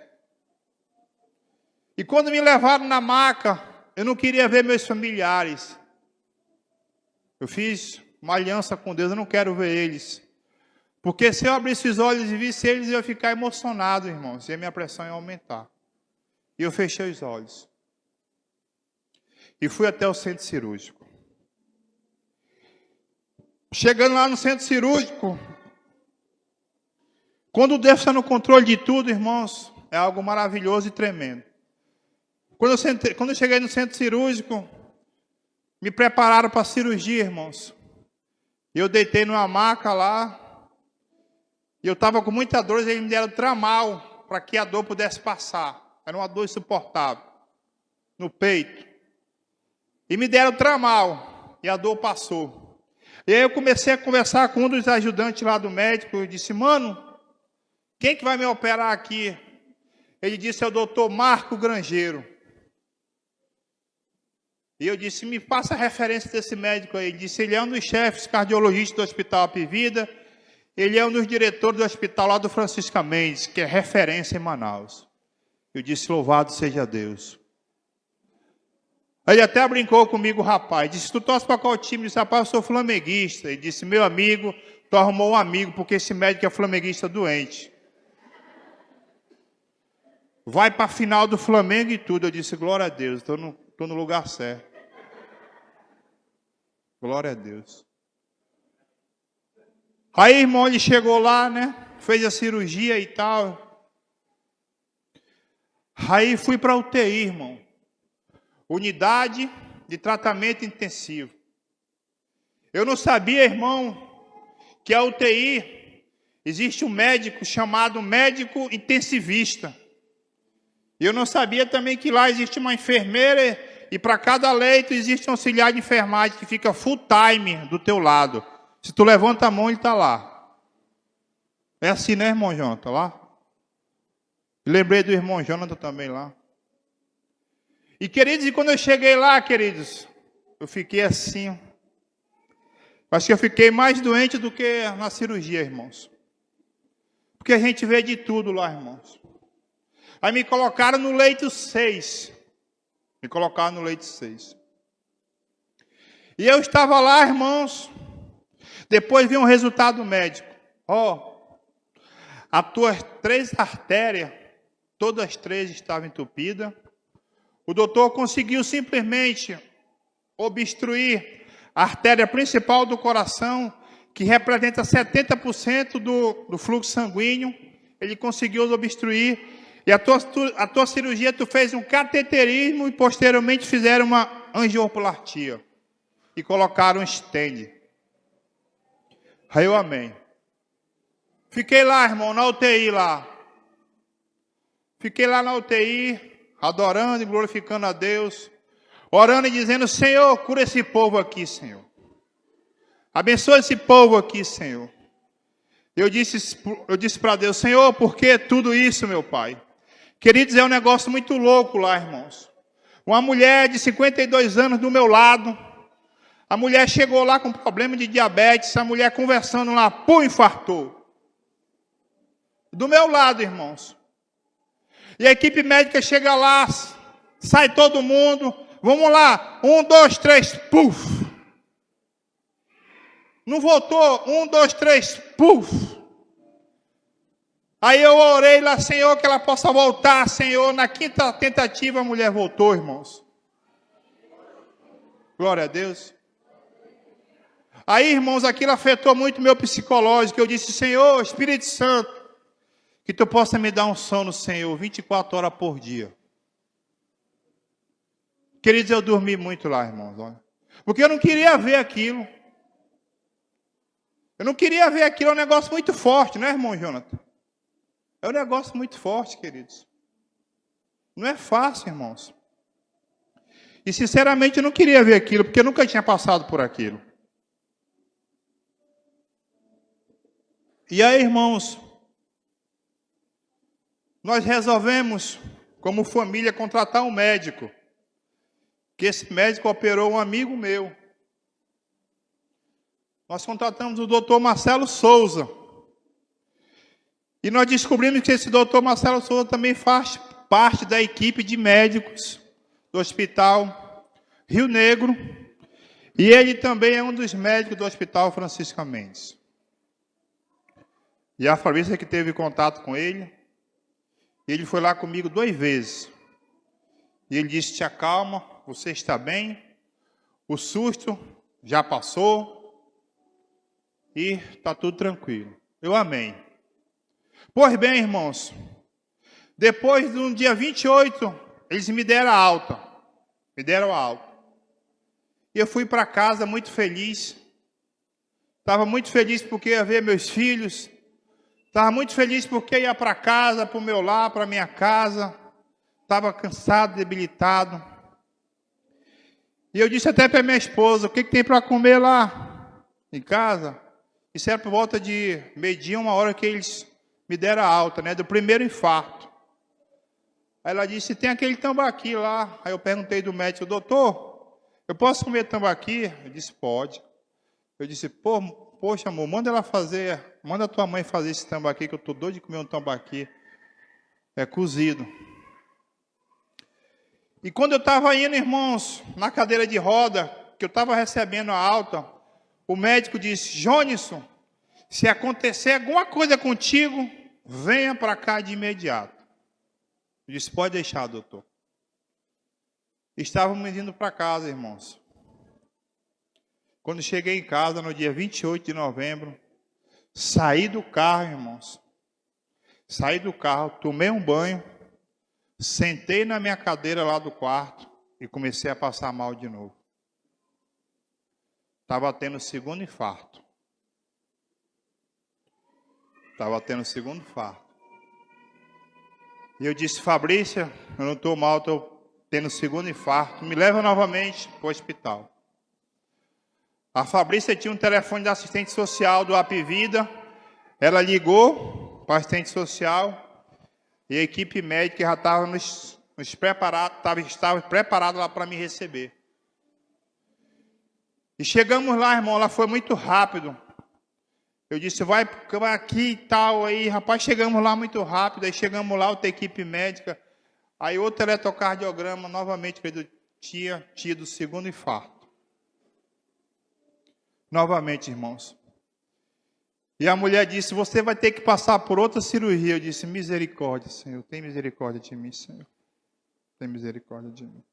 E quando me levaram na maca, eu não queria ver meus familiares. Eu fiz uma aliança com Deus, eu não quero ver eles. Porque se eu abrisse os olhos e visse eles, eu ia ficar emocionado, irmãos. E a minha pressão ia aumentar. E eu fechei os olhos. E fui até o centro cirúrgico. Chegando lá no centro cirúrgico, quando Deus está no controle de tudo, irmãos, é algo maravilhoso e tremendo. Quando eu cheguei no centro cirúrgico, me prepararam para a cirurgia, irmãos. Eu deitei numa maca lá, e eu estava com muita dor, e eles me deram tramal para que a dor pudesse passar. Era uma dor insuportável no peito. E me deram tramal, e a dor passou. E aí eu comecei a conversar com um dos ajudantes lá do médico, eu disse, mano, quem que vai me operar aqui? Ele disse, é o doutor Marco Grangeiro. E eu disse, me passa a referência desse médico aí. Ele disse, ele é um dos chefes cardiologistas do Hospital Apivida. Ele é um dos diretores do hospital lá do Francisca Mendes, que é referência em Manaus. Eu disse, louvado seja Deus. Ele até brincou comigo, rapaz. Disse, tu torce para qual time? Eu disse, rapaz, eu sou flamenguista. Ele disse, meu amigo, tu arrumou um amigo, porque esse médico é flamenguista doente. Vai para a final do Flamengo e tudo. Eu disse, glória a Deus, estou no lugar certo. Glória a Deus. Aí, irmão, ele chegou lá, né? Fez a cirurgia e tal. Aí fui para a UTI, irmão. Unidade de tratamento intensivo. Eu não sabia, irmão, que a UTI existe um médico chamado médico intensivista. Eu não sabia também que lá existe uma enfermeira e para cada leito existe um auxiliar de enfermagem que fica full time do teu lado. Se tu levanta a mão, ele está lá. É assim, né, irmão Jonathan? Lá? Lembrei do irmão Jonathan também lá. E, queridos, e quando eu cheguei lá, queridos, eu fiquei assim. Acho que eu fiquei mais doente do que na cirurgia, irmãos. Porque a gente vê de tudo lá, irmãos. Aí me colocaram no leito 6. Me colocaram no leito 6. E eu estava lá, irmãos. Depois vi um resultado médico. As tuas 3 artérias, todas as 3 estavam entupidas. O doutor conseguiu simplesmente obstruir a artéria principal do coração, que representa 70% do fluxo sanguíneo. Ele conseguiu obstruir. E a tua cirurgia, tu fez um cateterismo e posteriormente fizeram uma angioplastia. E colocaram um stent. Aí eu amém. Fiquei lá, irmão, na UTI lá. Fiquei lá na UTI, adorando e glorificando a Deus. Orando e dizendo, Senhor, cura esse povo aqui, Senhor. Abençoa esse povo aqui, Senhor. Eu disse para Deus, Senhor, por que tudo isso, meu Pai? Queridos, é um negócio muito louco lá, irmãos. Uma mulher de 52 anos do meu lado. A mulher chegou lá com problema de diabetes. A mulher conversando lá, infartou. Do meu lado, irmãos. E a equipe médica chega lá, sai todo mundo. Vamos lá, 1, 2, 3, puf. Não voltou, 1, 2, 3, puf. Aí eu orei lá, Senhor, que ela possa voltar, Senhor. Na 5ª tentativa a mulher voltou, irmãos. Glória a Deus. Aí, irmãos, aquilo afetou muito o meu psicológico. Eu disse, Senhor, Espírito Santo, que tu possa me dar um sono, Senhor, 24 horas por dia. Queridos, eu dormi muito lá, irmãos. Olha. Porque eu não queria ver aquilo. Eu não queria ver aquilo, é um negócio muito forte, não é, irmão Jonathan? É um negócio muito forte, queridos. Não é fácil, irmãos. E, sinceramente, eu não queria ver aquilo, porque eu nunca tinha passado por aquilo. E aí, irmãos, nós resolvemos, como família, contratar um médico. Que esse médico operou um amigo meu. Nós contratamos o doutor Marcelo Souza. E nós descobrimos que esse doutor Marcelo Souza também faz parte da equipe de médicos do Hospital Rio Negro. E ele também é um dos médicos do Hospital Francisca Mendes. E a Fabrícia que teve contato com ele. Ele foi lá comigo 2 vezes. E ele disse, te acalma, você está bem. O susto já passou. E está tudo tranquilo. Eu amém. Pois bem, irmãos, depois do dia 28, eles me deram a alta. Me deram a alta. E eu fui para casa muito feliz. Estava muito feliz porque ia ver meus filhos. Estava muito feliz porque ia para casa, para o meu lar, para a minha casa. Estava cansado, debilitado. E eu disse até para minha esposa, o que tem para comer lá em casa? Isso era por volta de 12h, 1h que eles me deram a alta, né? Do primeiro infarto. Aí ela disse, tem aquele tambaqui lá. Aí eu perguntei do médico, doutor, eu posso comer tambaqui? Ele disse, pode. Eu disse, pô, poxa, amor, manda a tua mãe fazer esse tambaqui, que eu estou doido de comer um tambaqui. É cozido. E quando eu estava indo, irmãos, na cadeira de roda, que eu estava recebendo a alta, o médico disse: Jonisson, se acontecer alguma coisa contigo, venha para cá de imediato. Eu disse: pode deixar, doutor. Estávamos indo para casa, irmãos. Quando cheguei em casa, no dia 28 de novembro, saí do carro, irmãos. Saí do carro, tomei um banho, sentei na minha cadeira lá do quarto e comecei a passar mal de novo. Estava tendo segundo infarto. E eu disse: Fabrícia, eu não estou mal, estou tendo segundo infarto. Me leva novamente para o hospital. A Fabrícia tinha um telefone da assistente social do Apvida. Ela ligou para a assistente social e a equipe médica já estava estava preparada lá para me receber. E chegamos lá, irmão, lá foi muito rápido. Eu disse: vai aqui e tal, aí, rapaz, chegamos lá muito rápido, aí chegamos lá, outra equipe médica, aí outro eletrocardiograma, novamente, ele tinha tido segundo infarto. Novamente, irmãos. E a mulher disse: você vai ter que passar por outra cirurgia. Eu disse: misericórdia, Senhor, tem misericórdia de mim, Senhor. Tem misericórdia de mim.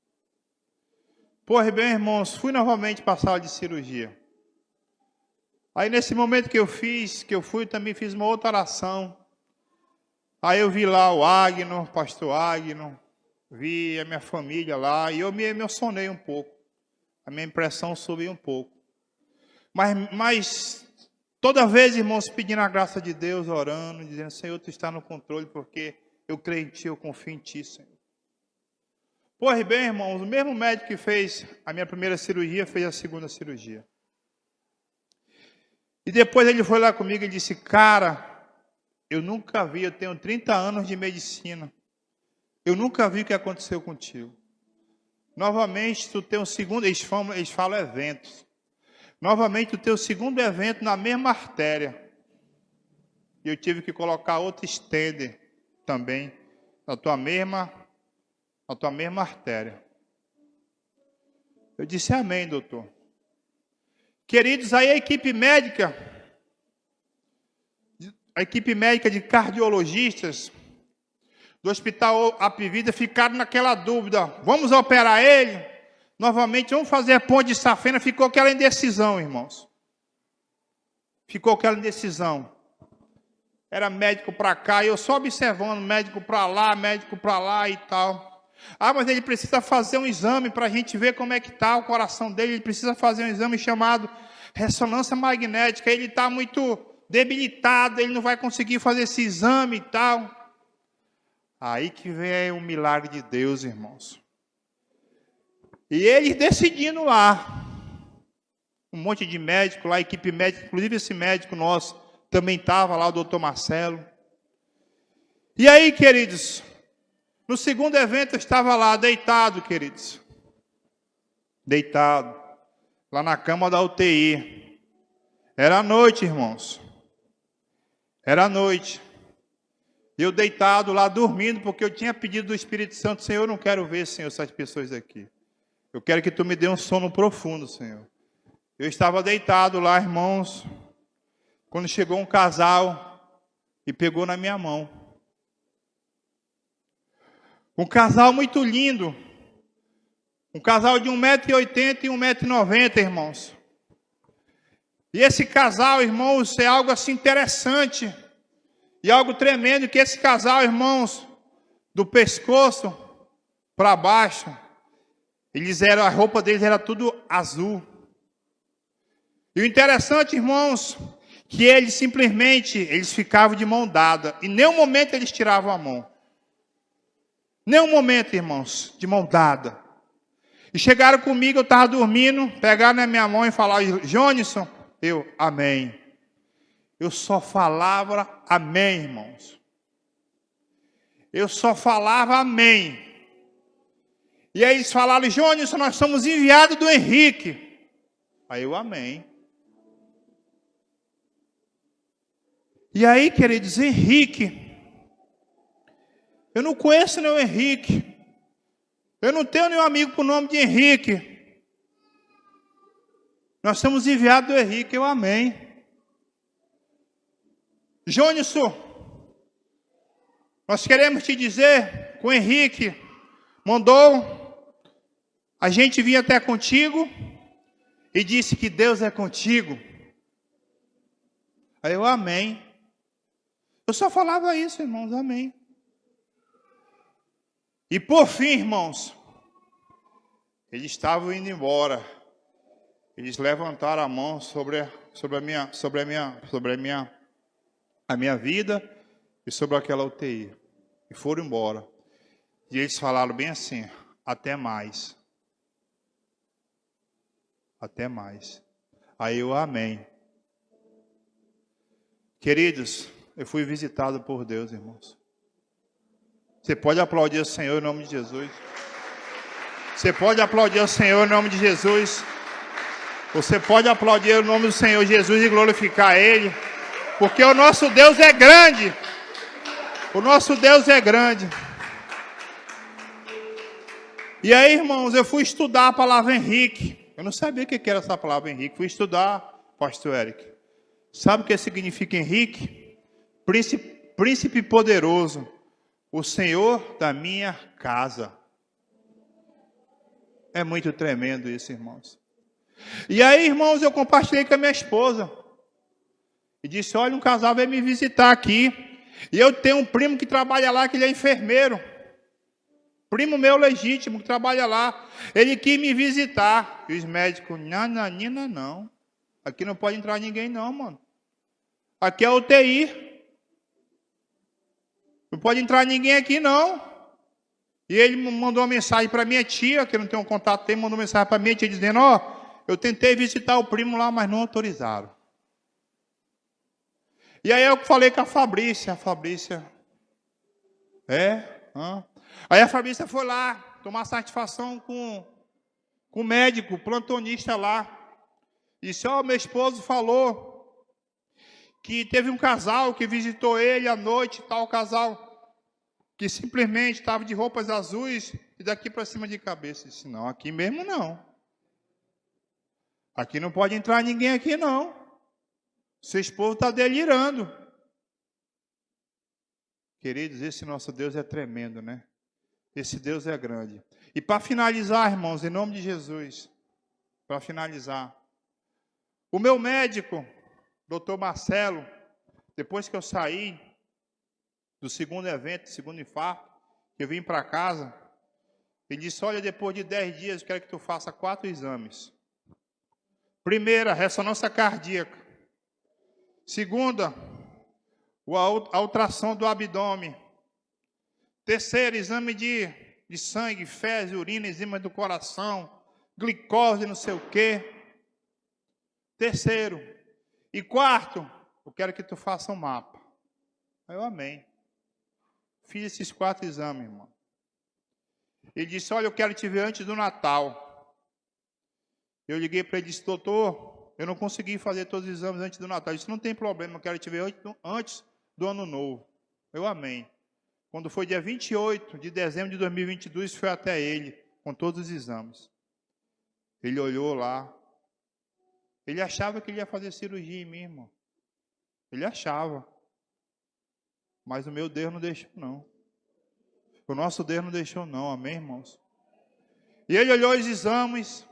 Pois bem, irmãos, fui novamente para a sala de cirurgia. Aí nesse momento que eu fui, também fiz uma outra oração. Aí eu vi lá o Agno, o pastor Agno, vi a minha família lá, e eu me emocionei um pouco. A minha impressão subiu um pouco. Mas toda vez, irmãos, pedindo a graça de Deus, orando, dizendo: Senhor, Tu está no controle, porque eu creio em Ti, eu confio em Ti, Senhor. Pois bem, irmãos, o mesmo médico que fez a minha primeira cirurgia, fez a segunda cirurgia. E depois ele foi lá comigo e disse: cara, eu nunca vi, eu tenho 30 anos de medicina, eu nunca vi o que aconteceu contigo. Novamente, tu tem um segundo, eles falam eventos. Novamente, tu tem o segundo evento na mesma artéria. E eu tive que colocar outro estender também na tua mesma artéria. Eu disse: amém, doutor. Queridos, aí a equipe médica de cardiologistas do Hospital Apvida ficaram naquela dúvida: vamos operar ele? Novamente, vamos fazer a ponte de safena? Ficou aquela indecisão, irmãos. Ficou aquela indecisão. Era médico para cá, e eu só observando, médico para lá e tal. Ah, mas ele precisa fazer um exame para a gente ver como é que está o coração dele. Ele precisa fazer um exame chamado ressonância magnética. Ele está muito debilitado, ele não vai conseguir fazer esse exame e tal. Aí que vem o milagre de Deus, irmãos. E eles decidindo lá, um monte de médico lá, equipe médica, inclusive esse médico nosso também estava lá, o doutor Marcelo. E aí, queridos, no segundo evento eu estava lá, deitado, queridos. Deitado, lá na cama da UTI. Era noite, irmãos. Era noite. Eu deitado lá, dormindo, porque eu tinha pedido do Espírito Santo: Senhor, eu não quero ver, Senhor, essas pessoas aqui. Eu quero que Tu me dê um sono profundo, Senhor. Eu estava deitado lá, irmãos, quando chegou um casal e pegou na minha mão. Um casal muito lindo. Um casal de 1,80 m e 1,90 m, irmãos. E esse casal, irmãos, é algo assim interessante. E algo tremendo, que esse casal, irmãos, do pescoço para baixo, a roupa deles era tudo azul. E o interessante, irmãos, que eles ficavam de mão dada. Em nenhum momento eles tiravam a mão. Nenhum momento, irmãos, de mão dada. E chegaram comigo, eu estava dormindo, pegaram na minha mão e falaram: Jonisson, eu, amém. Eu só falava amém, irmãos. Eu só falava amém. E aí eles falaram: Jonisson, nós somos enviados do Henrique. Aí eu, amém. E aí, queridos, Henrique, eu não conheço nenhum Henrique. Eu não tenho nenhum amigo por nome de Henrique. Nós somos enviados do Henrique, eu amém. Jônison, nós queremos te dizer que o Henrique mandou a gente vir até contigo e disse que Deus é contigo. Aí eu amém. Eu só falava isso, irmãos, amém. E por fim, irmãos, eles estavam indo embora. Eles levantaram a mão sobre a minha vida e sobre aquela UTI. E foram embora. E eles falaram bem assim: até mais. Até mais. Aí eu amém. Queridos, eu fui visitado por Deus, irmãos. Você pode aplaudir o Senhor em nome de Jesus. Você pode aplaudir o Senhor em nome de Jesus. Você pode aplaudir o nome do Senhor Jesus e glorificar Ele. Porque o nosso Deus é grande. O nosso Deus é grande. E aí, irmãos, eu fui estudar a palavra Henrique. Eu não sabia o que era essa palavra Henrique. Fui estudar, pastor Eric. Sabe o que significa Henrique? Príncipe poderoso. O Senhor da minha casa. É muito tremendo isso, irmãos. E aí, irmãos, eu compartilhei com a minha esposa. E disse, olha, um casal veio me visitar aqui. E eu tenho um primo que trabalha lá, que ele é enfermeiro. Primo meu legítimo, que trabalha lá. Ele quis me visitar. E os médicos, nananina, não. Aqui não pode entrar ninguém não, mano. Aqui é UTI. Não pode entrar ninguém aqui, não. E ele mandou uma mensagem para minha tia, que eu não tenho contato, mandou uma mensagem para minha tia, dizendo, eu tentei visitar o primo lá, mas não autorizaram. E aí eu falei com a Fabrícia. Aí a Fabrícia foi lá, tomar satisfação com o médico, plantonista lá. Disse, meu esposo falou que teve um casal que visitou ele à noite, tal casal, que simplesmente estava de roupas azuis e daqui para cima de cabeça. Disse, não, aqui mesmo não. Aqui não pode entrar ninguém aqui não. Seu esposo está delirando. Queridos, esse nosso Deus é tremendo, né? Esse Deus é grande. E para finalizar, irmãos, em nome de Jesus, para finalizar, o meu médico, doutor Marcelo, depois que eu saí do segundo evento, segundo infarto, que eu vim para casa, ele disse, olha, depois de 10 dias, eu quero que tu faça 4 exames. Primeira, ressonância cardíaca. Segunda, a ultrassom do abdômen. Terceiro, exame de sangue, fezes, urina, enzimas do coração, glicose, não sei o quê. Terceiro. E quarto, eu quero que tu faça um mapa. Aí eu amém. Fiz esses 4 exames, irmão. Ele disse, olha, eu quero te ver antes do Natal. Eu liguei para ele e disse, doutor, eu não consegui fazer todos os exames antes do Natal. Ele disse, não tem problema, eu quero te ver antes do Ano Novo. Eu amém. Quando foi dia 28 de dezembro de 2022, foi até ele, com todos os exames. Ele olhou lá. Ele achava que ele ia fazer cirurgia em mim, irmão. Ele achava. Mas o meu Deus não deixou, não. O nosso Deus não deixou, não. Amém, irmãos? E ele olhou os exames.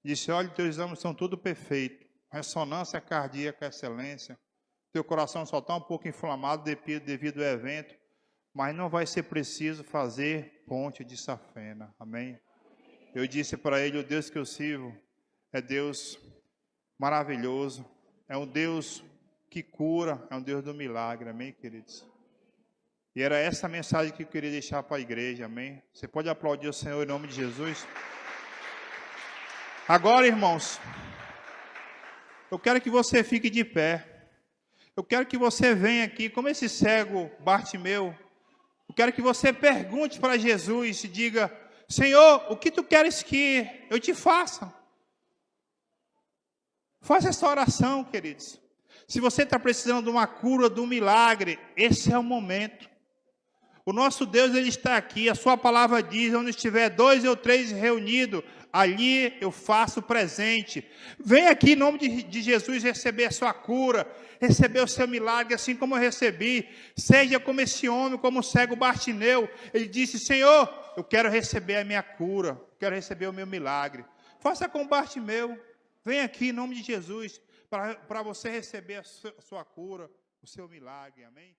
Disse, olha, teus exames são tudo perfeitos. Ressonância cardíaca, excelência. Teu coração só está um pouco inflamado devido ao evento. Mas não vai ser preciso fazer ponte de safena. Amém? Eu disse para ele, o Deus que eu sirvo é Deus maravilhoso. É um Deus que cura, é um Deus do milagre. Amém, queridos? E era essa mensagem que eu queria deixar para a igreja. Amém? Você pode aplaudir o Senhor em nome de Jesus? Agora, irmãos, eu quero que você fique de pé. Eu quero que você venha aqui, como esse cego Bartimeu. Eu quero que você pergunte para Jesus e diga, Senhor, o que tu queres que eu te faça? Faça essa oração, queridos. Se você está precisando de uma cura, de um milagre, esse é o momento. O nosso Deus, Ele está aqui. A sua palavra diz, onde estiver 2 ou 3 reunidos, ali eu faço presente. Vem aqui em nome de Jesus receber a sua cura, receber o seu milagre, assim como eu recebi. Seja como esse homem, como o cego Bartimeu. Ele disse, Senhor, eu quero receber a minha cura, quero receber o meu milagre. Faça como Bartimeu. Vem aqui em nome de Jesus, para você receber a sua cura, o seu milagre. Amém?